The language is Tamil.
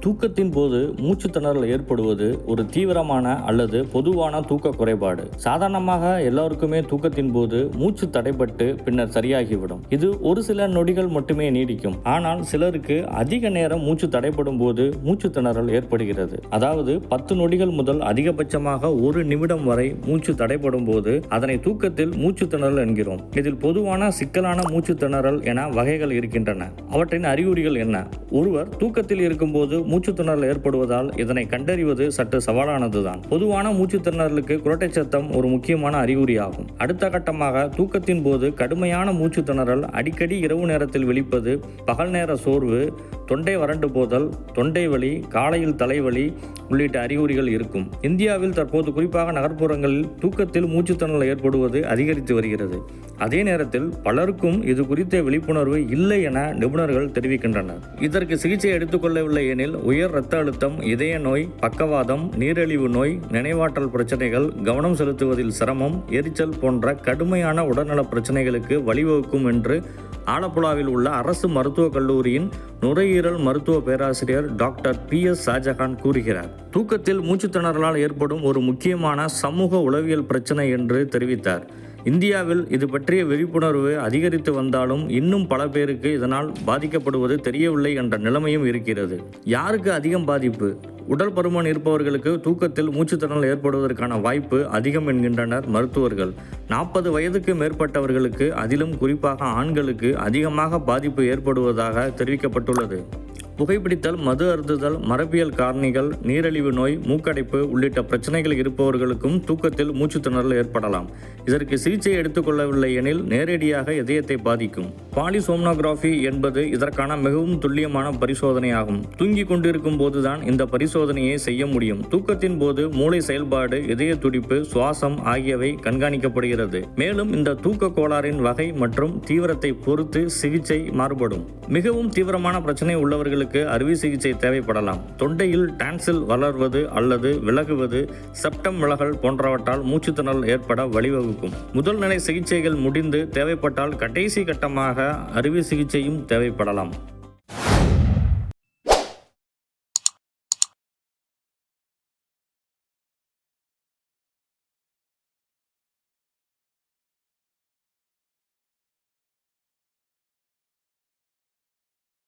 தூக்கத்தின் போது மூச்சு திணறல் ஏற்படுவது ஒரு தீவிரமான அல்லது பொதுவான தூக்க குறைபாடு. சாதாரணமாக எல்லோருக்குமே தூக்கத்தின் போது மூச்சு தடைபட்டு பின்னர் சரியாகிவிடும். இது ஒரு சில நொடிகள் மட்டுமே நீடிக்கும். ஆனால் சிலருக்கு அதிக நேரம் மூச்சு தடைபடும் போது மூச்சு திணறல் ஏற்படுகிறது. அதாவது 10 நொடிகள் முதல் அதிகபட்சமாக 1 நிமிடம் வரை மூச்சு தடைபடும் போது அதனை தூக்கத்தில் மூச்சு திணறல் என்கிறோம். இதில் பொதுவான சிக்கலான மூச்சு திணறல் என வகைகள் இருக்கின்றன. அவற்றின் அறிகுறிகள் என்ன? ஒருவர் தூக்கத்தில் இருக்கும்போது மூச்சு திணறல் ஏற்படுவதால் இதனை கண்டறிவது சற்று சவாலானதுதான். பொதுவான மூச்சு திணறலுக்கு குரட்டை சத்தம் ஒரு முக்கியமான அறிகுறியாகும். அடுத்த கட்டமாக தூக்கத்தின் போது கடுமையான மூச்சு திணறல், அடிக்கடி இரவு நேரத்தில் விழிப்பது, பகல் நேர சோர்வு, தொண்டை வறண்டு போதல், தொண்டை வலி, காலையில் தலைவலி உள்ளிட்ட அறிகுறிகள் இருக்கும். இந்தியாவில் தற்போது குறிப்பாக நகர்ப்புறங்களில் தூக்கத்தில் மூச்சு திணறல் ஏற்படுவது அதிகரித்து வருகிறது. அதே நேரத்தில் பலருக்கும் இது குறித்த விழிப்புணர்வு இல்லை என நிபுணர்கள் தெரிவிக்கின்றனர். இதற்கு சிகிச்சை எடுத்துக்கொள்ளவில்லை எனில் உயர் இரத்த அழுத்தம், இதய நோய், பக்கவாதம், நீரிழிவு நோய், நினைவாற்றல் பிரச்சனைகள், கவனம் செலுத்துவதில் சிரமம், எரிச்சல் போன்ற கடுமையான உடல்நல பிரச்சனைகளுக்கு வழிவகுக்கும் என்று ஆலப்புழாவில் உள்ள அரசு மருத்துவக் கல்லூரியின் நுரையீரல் மருத்துவ பேராசிரியர் டாக்டர் PS ஷாஜகான் கூறுகிறார். தூக்கத்தில் மூச்சு திணறலால் ஏற்படும் ஒரு முக்கியமான சமூக உளவியல் பிரச்சனை என்று தெரிவித்தார். இந்தியாவில் இது பற்றிய விழிப்புணர்வு அதிகரித்து வந்தாலும் இன்னும் பல பேருக்கு இதனால் பாதிக்கப்படுவது தெரியவில்லை என்ற நிலைமையும் இருக்கிறது. யாருக்கு அதிகம் பாதிப்பு? உடல் பருமன் இருப்பவர்களுக்கு தூக்கத்தில் மூச்சு திணறல் ஏற்படுவதற்கான வாய்ப்பு அதிகம் என்கின்றனர் மருத்துவர்கள். 40 வயதுக்கு மேற்பட்டவர்களுக்கு, அதிலும் குறிப்பாக ஆண்களுக்கு அதிகமாக பாதிப்பு ஏற்படுவதாக தெரிவிக்கப்பட்டுள்ளது. புகைப்பிடித்தல், மது அருந்துதல், மரபியல் காரணிகள், நீரிழிவு நோய், மூக்கடைப்பு உள்ளிட்ட பிரச்சனைகள் இருப்பவர்களுக்கும் தூக்கத்தில் மூச்சு திணறல் ஏற்படலாம். இதற்கு சிகிச்சை எடுத்துக்கொள்ளவில்லை எனில் நேரடியாக இதயத்தை பாதிக்கும். பாலிசோம்னோகிராஃபி என்பது இதற்கான மிகவும் துல்லியமான பரிசோதனையாகும். தூங்கிக் கொண்டிருக்கும் போதுதான் இந்த பரிசோதனையை செய்ய முடியும். தூக்கத்தின் போது மூளை செயல்பாடு, இதய துடிப்பு, சுவாசம் ஆகியவை கண்காணிக்கப்படுகிறது. மேலும் இந்த தூக்க கோளாறின் வகை மற்றும் தீவிரத்தை பொறுத்து சிகிச்சை மாறுபடும். மிகவும் தீவிரமான பிரச்சனை உள்ளவர்களுக்கு அறுவை சிகிச்சை தேவைப்படலாம். தொண்டையில் டான்சில் வளர்வது அல்லது விலகுவது, செப்டம் விலகல் போன்றவற்றால் மூச்சு திணறல் ஏற்பட வழிவகுக்கும். முதல் நிலை சிகிச்சைகள் முடிந்து தேவைப்பட்டால் கடைசி கட்டமாக அறுவை சிகிச்சையும் தேவைப்படலாம்.